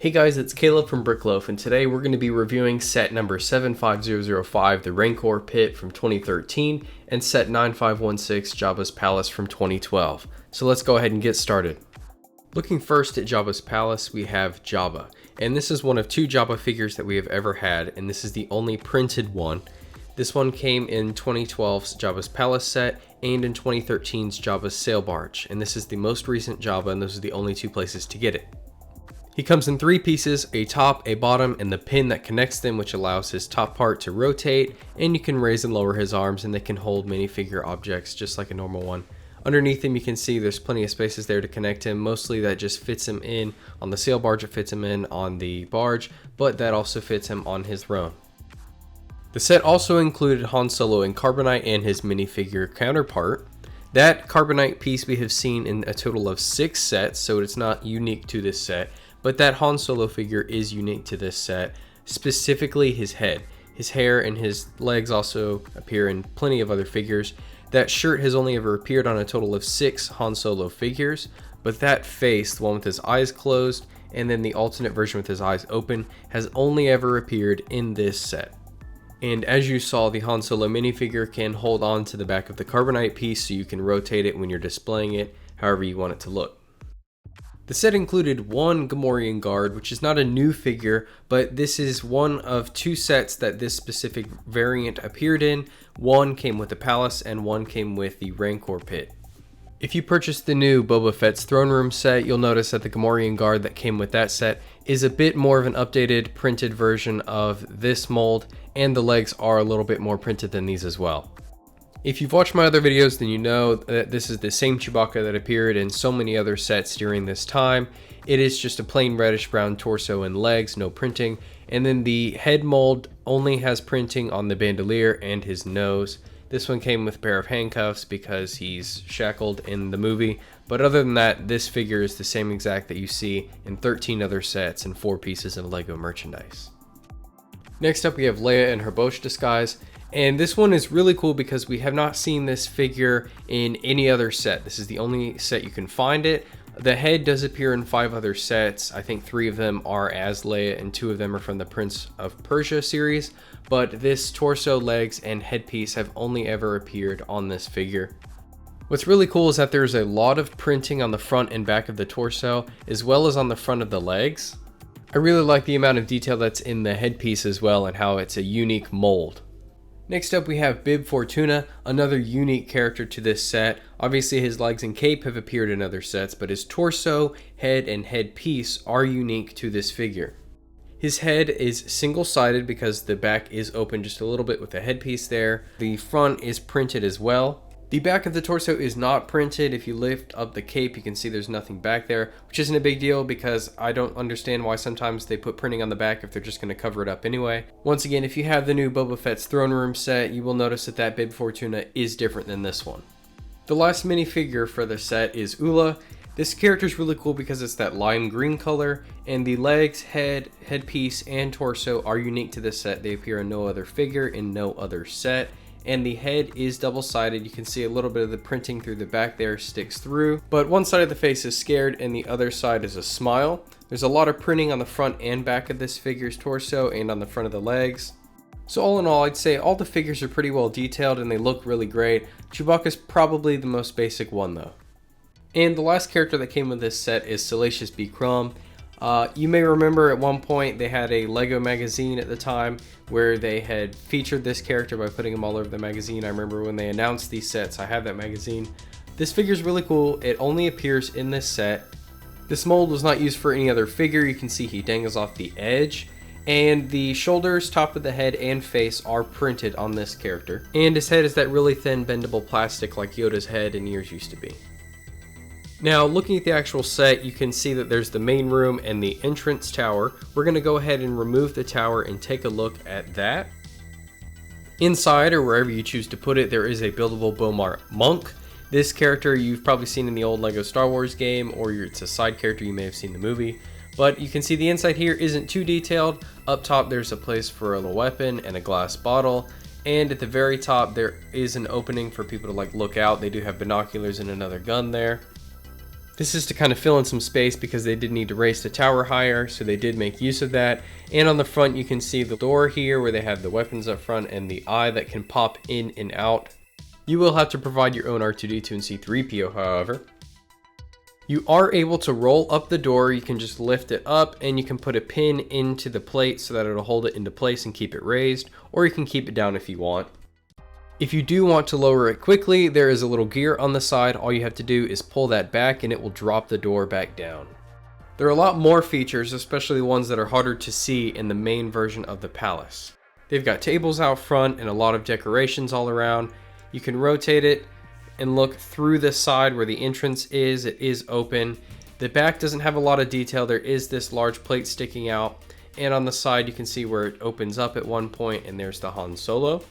Hey guys, it's Caleb from Brickloaf, and today we're going to be reviewing set number 75005, the Rancor Pit from 2013, and set 9516, Jabba's Palace from 2012. So let's go ahead and get started. Looking first at Jabba's Palace, we have Jabba, and this is one of two Jabba figures that we have ever had, and this is the only printed one. This one came in 2012's Jabba's Palace set and in 2013's Jabba's Sail Barge, and this is the most recent Jabba, and those are the only two places to get it. He comes in three pieces, a top, a bottom, and the pin that connects them, which allows his top part to rotate, and you can raise and lower his arms, and they can hold minifigure objects just like a normal one. Underneath him, you can see there's plenty of spaces there to connect him. Mostly that just fits him in on the sail barge, it fits him in on the barge, but that also fits him on his throne. The set also included Han Solo in carbonite and his minifigure counterpart. That carbonite piece we have seen in a total of 6 sets, so it's not unique to this set. But that Han Solo figure is unique to this set, specifically his head. His hair and his legs also appear in plenty of other figures. That shirt has only ever appeared on a total of 6 Han Solo figures, but that face, the one with his eyes closed, and then the alternate version with his eyes open, has only ever appeared in this set. And as you saw, the Han Solo minifigure can hold on to the back of the carbonite piece so you can rotate it when you're displaying it, however you want it to look. The set included one Gamorrean guard, which is not a new figure, but this is one of 2 sets that this specific variant appeared in. One came with the palace and one came with the Rancor Pit. If you purchase the new Boba Fett's throne room set, you'll notice that the Gamorrean guard that came with that set is a bit more of an updated printed version of this mold, and the legs are a little bit more printed than these as well. If you've watched my other videos, then you know that this is the same Chewbacca that appeared in so many other sets during this time. It is just a plain reddish brown torso and legs, no printing. And then the head mold only has printing on the bandolier and his nose. This one came with a pair of handcuffs because he's shackled in the movie. But other than that, this figure is the same exact that you see in 13 other sets and 4 pieces of Lego merchandise. Next up, we have Leia in her Bosch disguise. And this one is really cool because we have not seen this figure in any other set. This is the only set you can find it. The head does appear in 5 other sets. I think 3 of them are as Leia and 2 of them are from the Prince of Persia series. But this torso, legs, and headpiece have only ever appeared on this figure. What's really cool is that there's a lot of printing on the front and back of the torso, as well as on the front of the legs. I really like the amount of detail that's in the headpiece as well and how it's a unique mold. Next up, we have Bib Fortuna, another unique character to this set. Obviously his legs and cape have appeared in other sets, but his torso, head, and headpiece are unique to this figure. His head is single-sided because the back is open just a little bit with the headpiece there. The front is printed as well. The back of the torso is not printed. If you lift up the cape, you can see there's nothing back there, which isn't a big deal because I don't understand why sometimes they put printing on the back if they're just going to cover it up anyway. Once again, if you have the new Boba Fett's throne room set, you will notice that Bib Fortuna is different than this one. The last minifigure for the set is Ula. This character is really cool because it's that lime green color, and the legs, head, headpiece, and torso are unique to this set. They appear in no other figure in no other set. And the head is double-sided. You can see a little bit of the printing through the back there sticks through, but one side of the face is scared and the other side is a smile. There's a lot of printing on the front and back of this figure's torso and on the front of the legs. So all in all, I'd say all the figures are pretty well detailed and they look really great. Chewbacca's probably the most basic one though. And the last character that came with this set is Salacious B. Crumb. You may remember at one point they had a Lego magazine at the time where they had featured this character by putting him all over the magazine. I remember when they announced these sets, I have that magazine. This figure is really cool. It only appears in this set. This mold was not used for any other figure. You can see he dangles off the edge. And the shoulders, top of the head, and face are printed on this character. And his head is that really thin bendable plastic like Yoda's head and ears used to be. Now, looking at the actual set, you can see that there's the main room and the entrance tower. We're going to go ahead and remove the tower and take a look at that. Inside, or wherever you choose to put it, there is a buildable Bomar Monk. This character you've probably seen in the old Lego Star Wars game, or it's a side character you may have seen in the movie. But you can see the inside here isn't too detailed. Up top, there's a place for a little weapon and a glass bottle. And at the very top, there is an opening for people to look out. They do have binoculars and another gun there. This is to kind of fill in some space because they did need to raise the tower higher, so they did make use of that. And on the front you can see the door here where they have the weapons up front and the eye that can pop in and out. You will have to provide your own R2-D2 and C-3PO, however. You are able to roll up the door. You can just lift it up and you can put a pin into the plate so that it'll hold it into place and keep it raised, or you can keep it down if you want. If you do want to lower it quickly, there is a little gear on the side. All you have to do is pull that back and it will drop the door back down. There are a lot more features, especially the ones that are harder to see in the main version of the palace. They've got tables out front and a lot of decorations all around. You can rotate it and look through the side where the entrance is. It is open. The back doesn't have a lot of detail. There is this large plate sticking out, and on the side you can see where it opens up at one point, and there's the Han Solo.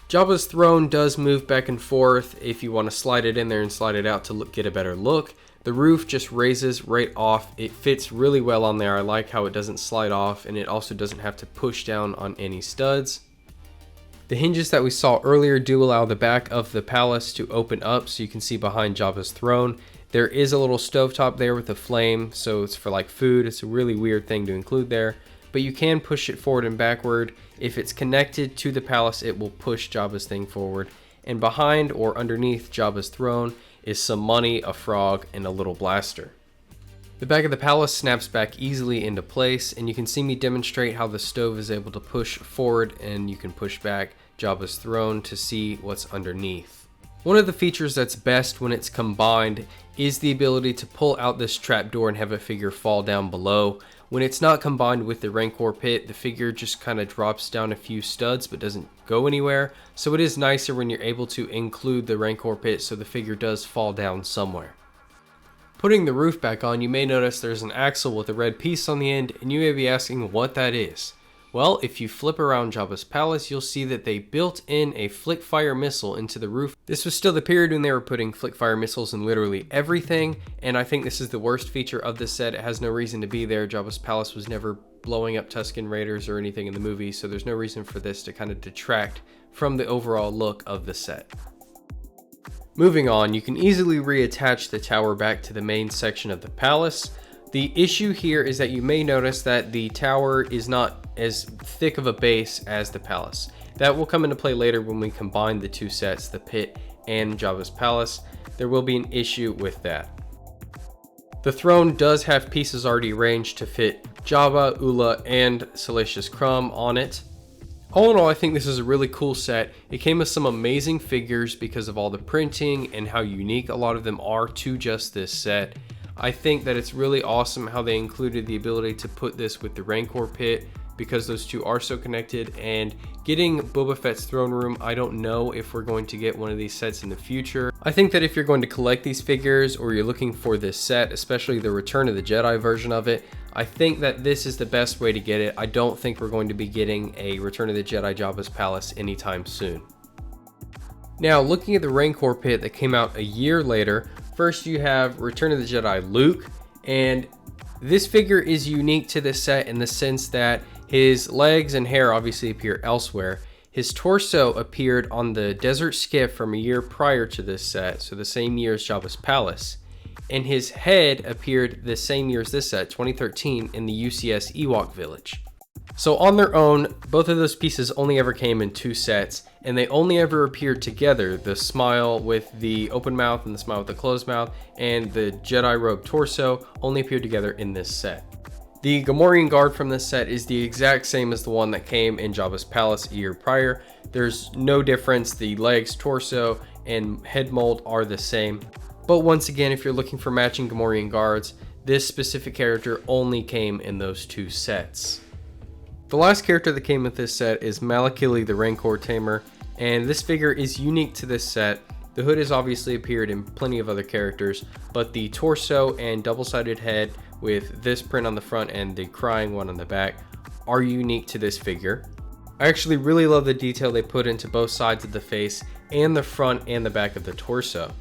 Jabba's throne does move back and forth if you want to slide it in there and slide it out to get a better look. The roof just raises right off. It fits really well on there. I like how it doesn't slide off, and it also doesn't have to push down on any studs. The hinges that we saw earlier do allow the back of the palace to open up so you can see behind Jabba's throne. There is a little stovetop there with a flame, so it's for like food. It's a really weird thing to include there, but you can push it forward and backward. If it's connected to the palace, it will push Jabba's thing forward. And behind or underneath Jabba's throne is some money, a frog, and a little blaster. The back of the palace snaps back easily into place, and you can see me demonstrate how the stove is able to push forward and you can push back Jabba's throne to see what's underneath. One of the features that's best when it's combined is the ability to pull out this trapdoor and have a figure fall down below. When it's not combined with the Rancor Pit, the figure just kind of drops down a few studs but doesn't go anywhere. So it is nicer when you're able to include the Rancor Pit so the figure does fall down somewhere. Putting the roof back on, you may notice there's an axle with a red piece on the end, and you may be asking what that is. Well, if you flip around Jabba's palace, you'll see that they built in a flick fire missile into the roof. This was still the period when they were putting flick fire missiles in literally everything, and I think this is the worst feature of this set. It has no reason to be there. Jabba's palace was never blowing up Tusken Raiders or anything in the movie, so there's no reason for this to kind of detract from the overall look of the set. Moving on, you can easily reattach the tower back to the main section of the palace. The issue here is that you may notice that the tower is not as thick of a base as the palace. That will come into play later when we combine the two sets, the pit and Jabba's palace. There will be an issue with that. The throne does have pieces already arranged to fit Jabba, Oola, and Salacious Crumb on it. All in all, I think this is a really cool set. It came with some amazing figures because of all the printing and how unique a lot of them are to just this set. I think that it's really awesome how they included the ability to put this with the Rancor Pit because those two are so connected, and getting Boba Fett's throne room, I don't know if we're going to get one of these sets in the future. I think that if you're going to collect these figures or you're looking for this set, especially the Return of the Jedi version of it, I think that this is the best way to get it. I don't think we're going to be getting a Return of the Jedi Jabba's Palace anytime soon. Now, looking at the Rancor Pit that came out a year later, first you have Return of the Jedi Luke, and this figure is unique to this set in the sense that his legs and hair obviously appear elsewhere. His torso appeared on the desert skiff from a year prior to this set, so the same year as Jabba's Palace. And his head appeared the same year as this set, 2013, in the UCS Ewok Village. So on their own, both of those pieces only ever came in two sets, and they only ever appeared together. The smile with the open mouth and the smile with the closed mouth and the Jedi robe torso only appeared together in this set. The Gamorrean guard from this set is the exact same as the one that came in Jabba's Palace a year prior. There's no difference. The legs, torso, and head mold are the same. But once again, if you're looking for matching Gamorrean guards, this specific character only came in those two sets. The last character that came with this set is Malakili the Rancor Tamer, and this figure is unique to this set. The hood has obviously appeared in plenty of other characters, but the torso and double-sided head with this print on the front and the crying one on the back are unique to this figure. I actually really love the detail they put into both sides of the face and the front and the back of the torso.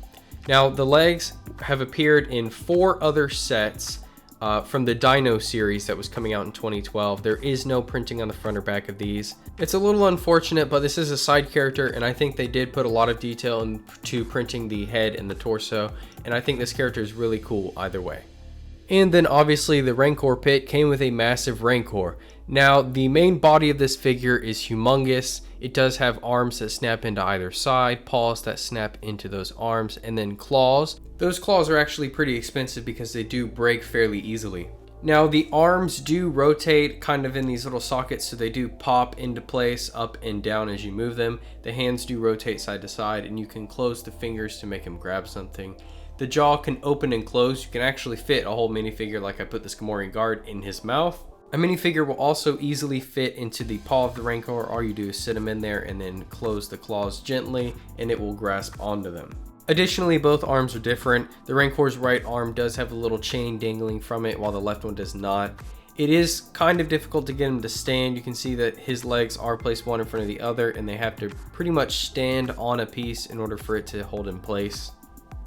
Now, the legs have appeared in 4 other sets. from the Dino series that was coming out in 2012. There is no printing on the front or back of these. It's a little unfortunate, but this is a side character, and I think they did put a lot of detail into printing the head and the torso, and I think this character is really cool either way. And then obviously the Rancor Pit came with a massive Rancor. Now the main body of this figure is humongous. It does have arms that snap into either side, paws that snap into those arms, and then claws. Those claws are actually pretty expensive because they do break fairly easily. Now the arms do rotate kind of in these little sockets, so they do pop into place up and down as you move them. The hands do rotate side to side, and you can close the fingers to make him grab something. The jaw can open and close. You can actually fit a whole minifigure, like I put this Gamorrean guard in his mouth. A minifigure will also easily fit into the paw of the Rancor. All you do is sit him in there and then close the claws gently, and it will grasp onto them. Additionally, both arms are different. The Rancor's right arm does have a little chain dangling from it, while the left one does not. It is kind of difficult to get him to stand. You can see that his legs are placed one in front of the other, and they have to pretty much stand on a piece in order for it to hold in place.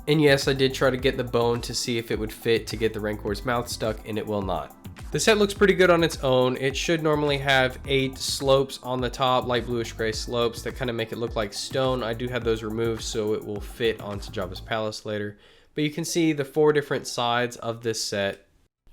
And yes, I did try to get the bone to see if it would fit to get the Rancor's mouth stuck, and it will not. The set looks pretty good on its own. It should normally have 8 slopes on the top, light bluish gray slopes that kind of make it look like stone. I do have those removed so it will fit onto Jabba's palace later. But you can see the 4 different sides of this set.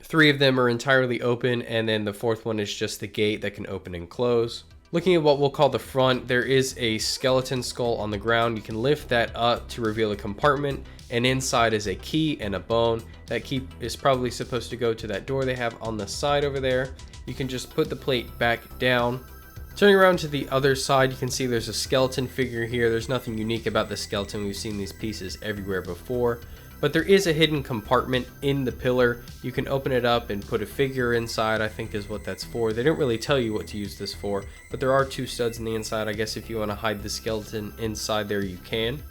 3 of them are entirely open, and then the 4th one is just the gate that can open and close. Looking at what we'll call the front, there is a skeleton skull on the ground. You can lift that up to reveal a compartment, and inside is a key and a bone. That key is probably supposed to go to that door they have on the side over there. You can just put the plate back down. Turning around to the other side, you can see there's a skeleton figure here. There's nothing unique about the skeleton. We've seen these pieces everywhere before. But there is a hidden compartment in the pillar. You can open it up and put a figure inside, I think is what that's for. They don't really tell you what to use this for, but there are 2 studs in the inside. I guess if you want to hide the skeleton inside there, you can.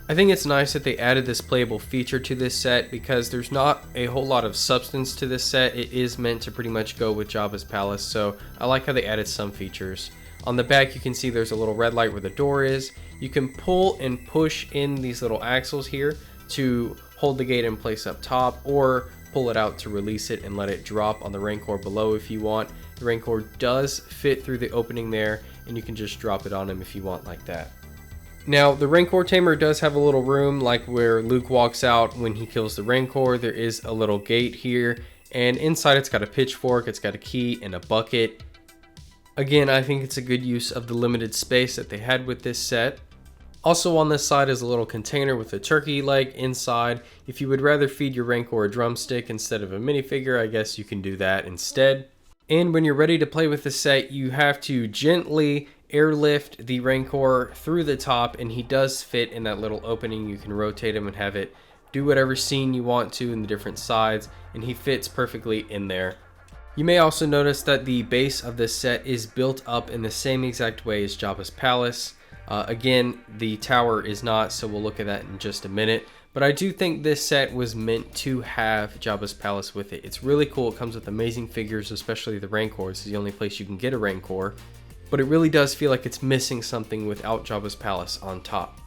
I think it's nice that they added this playable feature to this set because there's not a whole lot of substance to this set. It is meant to pretty much go with Jabba's palace, so I like how they added some features. On the back, you can see there's a little red light where the door is. You can pull and push in these little axles here to hold the gate in place up top, or pull it out to release it and let it drop on the Rancor below if you want. The Rancor does fit through the opening there, and you can just drop it on him if you want like that. Now, the Rancor Tamer does have a little room, like where Luke walks out when he kills the Rancor. There is a little gate here, and inside it's got a pitchfork, it's got a key, and a bucket. Again, I think it's a good use of the limited space that they had with this set. Also on this side is a little container with a turkey leg inside. If you would rather feed your Rancor a drumstick instead of a minifigure, I guess you can do that instead. And when you're ready to play with the set, you have to gently airlift the Rancor through the top, and he does fit in that little opening. You can rotate him and have it do whatever scene you want to in the different sides, and he fits perfectly in there. You may also notice that the base of this set is built up in the same exact way as Jabba's palace. Again, the tower is not, so we'll look at that in just a minute. But I do think this set was meant to have Jabba's palace with it. It's really cool. It comes with amazing figures, especially the Rancor. This is the only place you can get a Rancor. But it really does feel like it's missing something without Jabba's palace on top.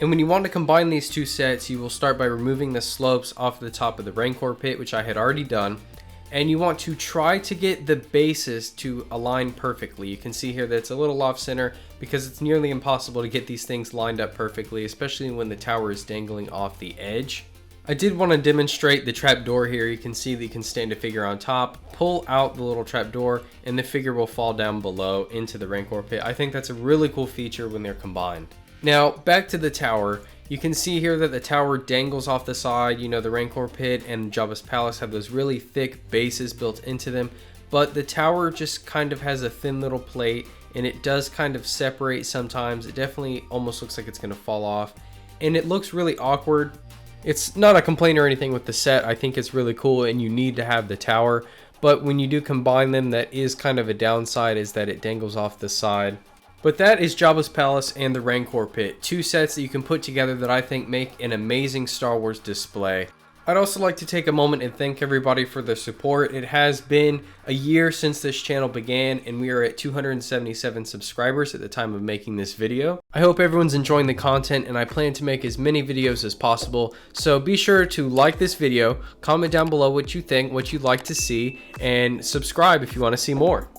And when you want to combine these 2 sets, you will start by removing the slopes off the top of the Rancor pit, which I had already done. And you want to try to get the bases to align perfectly. You can see here that it's a little off center because it's nearly impossible to get these things lined up perfectly, especially when the tower is dangling off the edge. I did want to demonstrate the trapdoor here. You can see that you can stand a figure on top, pull out the little trapdoor, and the figure will fall down below into the Rancor pit. I think that's a really cool feature when they're combined. Now, back to the tower. You can see here that the tower dangles off the side. You know, the Rancor pit and Jabba's palace have those really thick bases built into them, but the tower just kind of has a thin little plate, and it does kind of separate sometimes. It definitely almost looks like it's going to fall off, and it looks really awkward. It's not a complaint or anything with the set. I think it's really cool, and you need to have the tower, but when you do combine them, that is kind of a downside, is that it dangles off the side. But that is Jabba's palace and the Rancor pit, 2 sets that you can put together that I think make an amazing Star Wars display. I'd also like to take a moment and thank everybody for their support. It has been a year since this channel began, and we are at 277 subscribers at the time of making this video. I hope everyone's enjoying the content, and I plan to make as many videos as possible. So be sure to like this video, comment down below what you think, what you'd like to see, and subscribe if you want to see more.